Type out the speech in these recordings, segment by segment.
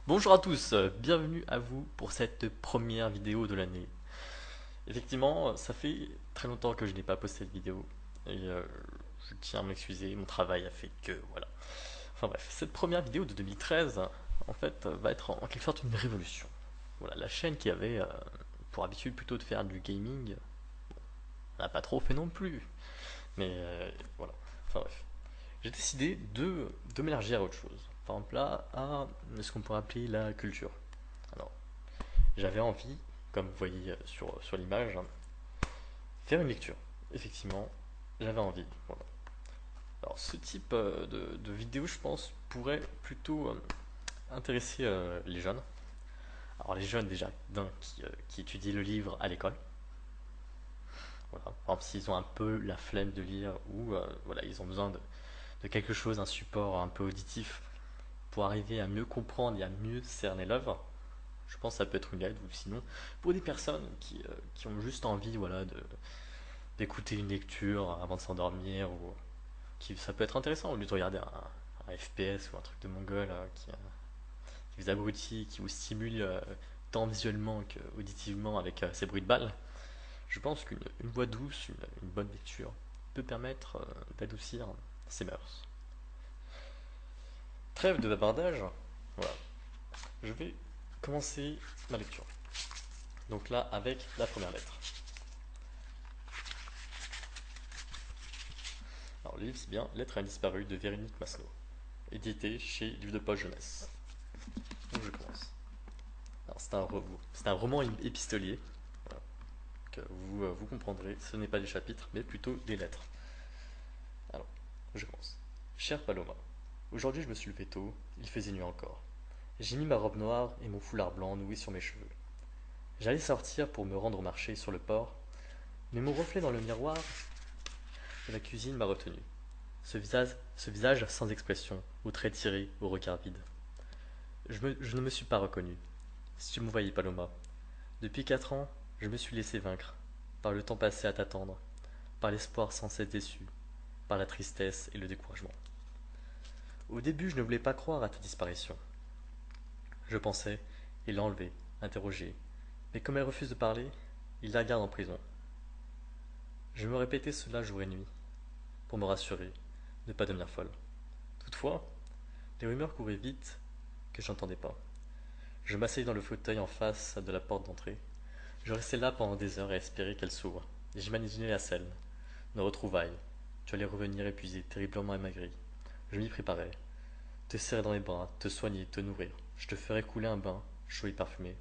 Bonjour à tous, bienvenue à vous pour cette première vidéo de l'année. Effectivement, ça fait très longtemps que je n'ai pas posté de vidéo et je tiens à m'excuser, mon travail a fait que voilà. Enfin bref, cette première vidéo de 2013, en fait, va être en quelque sorte une révolution. Voilà, la chaîne qui avait pour habitude plutôt de faire du gaming, n'a pas trop fait non plus, mais voilà. Enfin bref, j'ai décidé de m'élargir à autre chose. Par exemple là, à ce qu'on pourrait appeler la culture. Alors, j'avais envie, comme vous voyez sur l'image, faire une lecture. Effectivement, j'avais envie. Voilà. Alors, ce type de vidéo, je pense, pourrait plutôt intéresser les jeunes. Alors, les jeunes, déjà, d'un, qui étudient le livre à l'école. Voilà. Par exemple, s'ils ont un peu la flemme de lire ou voilà, ils ont besoin de quelque chose, un support un peu auditif pour arriver à mieux comprendre et à mieux cerner l'œuvre, je pense que ça peut être une aide. Ou sinon, pour des personnes qui ont juste envie voilà, d'écouter une lecture avant de s'endormir, ou ça peut être intéressant au lieu de regarder un FPS ou un truc de mongol qui vous abrutit, qui vous stimule tant visuellement qu'auditivement avec ces bruits de balles. Je pense qu'une voix douce, une bonne lecture peut permettre d'adoucir ces mœurs. Trêve de bavardage, voilà. Je vais commencer ma lecture. Donc là, avec la première lettre. Alors, le livre, c'est bien Lettre à une disparue de Véronique Maslow, édité chez Livre de Poche Jeunesse. Donc, je commence. Alors, c'est un roman épistolier, voilà, que vous comprendrez. Ce n'est pas des chapitres, mais plutôt des lettres. Alors, je commence. Cher Paloma, aujourd'hui je me suis levé tôt, il faisait nuit encore. J'ai mis ma robe noire et mon foulard blanc noué sur mes cheveux. J'allais sortir pour me rendre au marché sur le port, mais mon reflet dans le miroir de la cuisine m'a retenu. Ce visage sans expression, aux traits tirés, au regard vide. Je ne me suis pas reconnu. Si tu me voyais, Paloma, depuis 4 ans, je me suis laissé vaincre, par le temps passé à t'attendre, par l'espoir sans cesse déçu, par la tristesse et le découragement. Au début, je ne voulais pas croire à ta disparition. Je pensais, il l'a enlevée, interrogée, mais comme elle refuse de parler, il la garde en prison. Je me répétais cela jour et nuit, pour me rassurer, ne pas devenir folle. Toutefois, les rumeurs couraient vite que je n'entendais pas. Je m'asseyais dans le fauteuil en face de la porte d'entrée. Je restais là pendant des heures à espérer qu'elle s'ouvre, et j'imaginais la scène, nos retrouvailles. Tu allais revenir épuisé, terriblement amaigri. Je m'y préparais. Te serrer dans mes bras, te soigner, te nourrir. Je te ferais couler un bain, chaud et parfumé.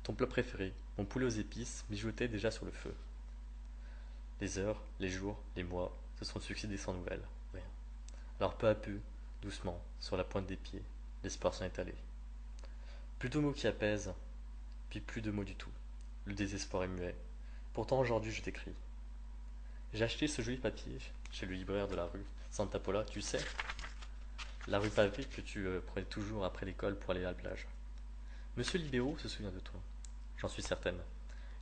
Ton plat préféré, mon poulet aux épices, mijotait déjà sur le feu. Les heures, les jours, les mois se sont succédés sans nouvelles. Rien. Alors peu à peu, doucement, sur la pointe des pieds, l'espoir s'en est allé. Plus de mots qui apaisent, puis plus de mots du tout. Le désespoir est muet. Pourtant aujourd'hui je t'écris. J'ai acheté ce joli papier chez le libraire de la rue Santa Pola, tu sais, la rue pavée que tu prenais toujours après l'école pour aller à la plage. Monsieur Libéraux se souvient de toi, j'en suis certaine.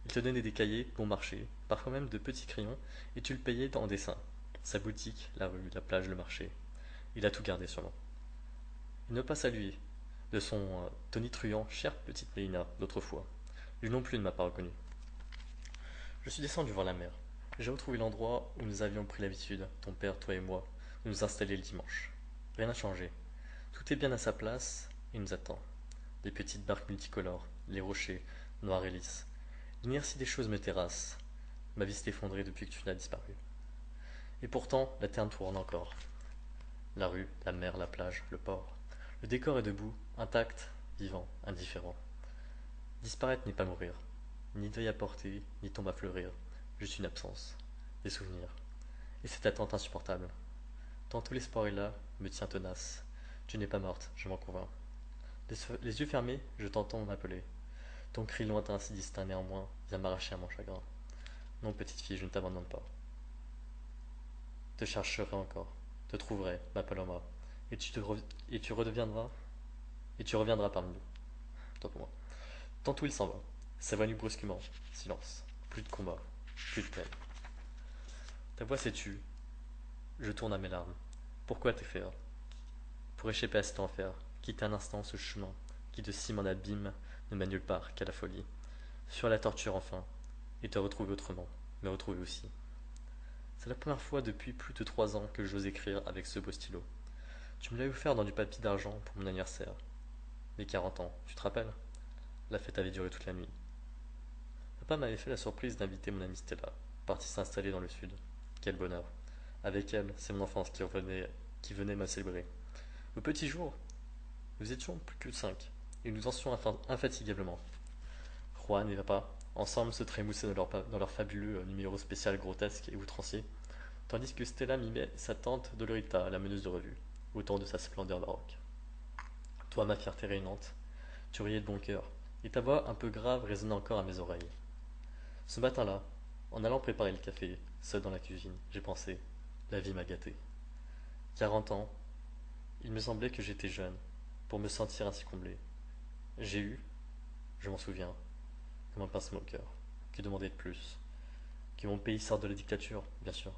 Il te donnait des cahiers bon marché, parfois même de petits crayons, et tu le payais en dessin. Sa boutique, la rue, la plage, le marché. Il a tout gardé sûrement. Il ne m'a pas salué de son tonitruant chère petite Mélina d'autrefois. Lui non plus ne m'a pas reconnu. Je suis descendu voir la mer. J'ai retrouvé l'endroit où nous avions pris l'habitude, ton père, toi et moi, de nous installer le dimanche. Rien n'a changé. Tout est bien à sa place et nous attend. Les petites barques multicolores, les rochers, noirs et lisses. L'inertie des choses me terrasse. Ma vie s'est effondrée depuis que tu n'as disparu. Et pourtant, la terre tourne encore. La rue, la mer, la plage, le port. Le décor est debout, intact, vivant, indifférent. Disparaître n'est pas mourir. Ni deuil à porter, ni tombe à fleurir. Juste une absence. Des souvenirs. Et cette attente insupportable. Tantôt l'espoir est là, me tient tenace. Tu n'es pas morte, je m'en convainc. Les yeux fermés, je t'entends m'appeler. Ton cri lointain si distinct néanmoins vient m'arracher à mon chagrin. Non, petite fille, je ne t'abandonne pas. Te chercherai encore, te trouverai, ma Paloma, et tu redeviendras, et tu reviendras parmi nous. Toi pour moi. Tantôt il s'en va, s'évanouit brusquement, silence, plus de combat, plus de peine. Ta voix s'est tue, je tourne à mes larmes. Pourquoi t'es faire? Pour échapper à cet enfer, quitter un instant ce chemin qui de cime en abîme ne mène nulle part qu'à la folie. Sur la torture enfin, et te retrouver autrement, me retrouver aussi. C'est la première fois depuis plus de 3 ans que j'ose écrire avec ce beau stylo. Tu me l'avais offert dans du papier d'argent pour mon anniversaire. Mes 40 ans, tu te rappelles? La fête avait duré toute la nuit. Papa m'avait fait la surprise d'inviter mon amie Stella, partie s'installer dans le sud. Quel bonheur. Avec elle, c'est mon enfance qui venait me célébrer. Au petit jour, nous étions plus que 5, et nous dansions infatigablement. Juan et papa, ensemble, se trémoussaient dans leur fabuleux numéro spécial grotesque et outrancier, tandis que Stella mimait sa tante Dolorita, la meneuse de revue, au temps de sa splendeur baroque. Toi, ma fierté réunante, tu riais de bon cœur, et ta voix un peu grave résonnait encore à mes oreilles. Ce matin-là, en allant préparer le café, seul dans la cuisine, j'ai pensé, la vie m'a gâté. 40 ans, il me semblait que j'étais jeune, pour me sentir ainsi comblé. J'ai eu, je m'en souviens, comme un pincement au cœur. Que demander de plus? Que mon pays sorte de la dictature, bien sûr,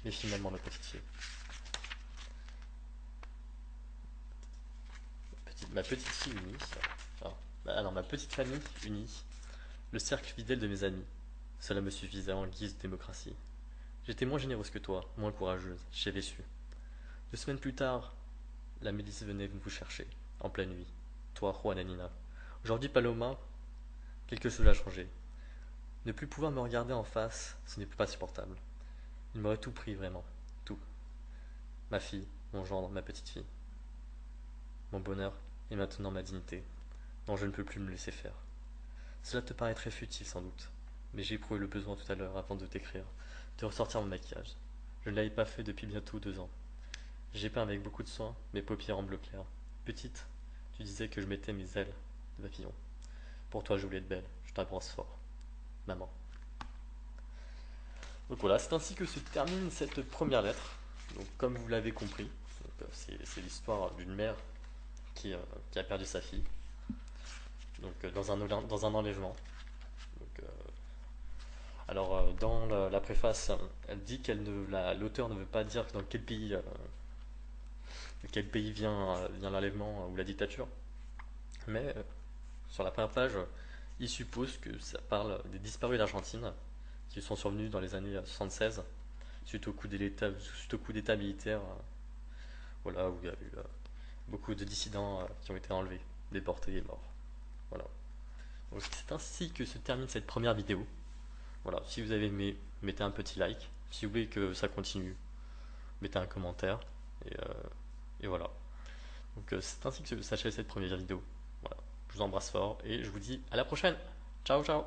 mais finalement ma petite fille. Ma petite fille unie, ma petite famille unie, le cercle fidèle de mes amis. Cela me suffisait en guise de démocratie. J'étais moins généreuse que toi, moins courageuse, j'avais su. 2 semaines plus tard, la milice venait vous chercher, en pleine nuit. Toi, Juan et Nina. Aujourd'hui, Paloma, quelque chose a changé. Ne plus pouvoir me regarder en face, ce n'est plus pas supportable. Il m'aurait tout pris, vraiment. Tout. Ma fille, mon gendre, ma petite fille. Mon bonheur et maintenant ma dignité, dont je ne peux plus me laisser faire. Cela te paraîtrait futile sans doute, mais j'ai éprouvé le besoin tout à l'heure, avant de t'écrire, de ressortir mon maquillage. Je ne l'avais pas fait depuis bientôt 2 ans. J'ai peint avec beaucoup de soin mes paupières en bleu clair. Petite, tu disais que je mettais mes ailes de papillon. Pour toi, je voulais être belle, je t'embrasse fort. Maman. Donc voilà, c'est ainsi que se termine cette première lettre. Donc, comme vous l'avez compris, c'est l'histoire d'une mère qui a perdu sa fille, donc dans un enlèvement. Donc, dans la préface, elle dit l'auteur ne veut pas dire dans quel pays vient l'enlèvement ou la dictature, mais sur la première page, il suppose que ça parle des disparus d'Argentine qui sont survenus dans les années 76 suite au coup d'état militaire, voilà, où il y a eu beaucoup de dissidents qui ont été enlevés, déportés et morts. Voilà. Donc c'est ainsi que se termine cette première vidéo. Voilà, si vous avez aimé, mettez un petit like. Si vous voulez que ça continue, mettez un commentaire. Et, euh, et voilà. Donc c'est ainsi que s'achève cette première vidéo. Voilà. Je vous embrasse fort et je vous dis à la prochaine. Ciao ciao.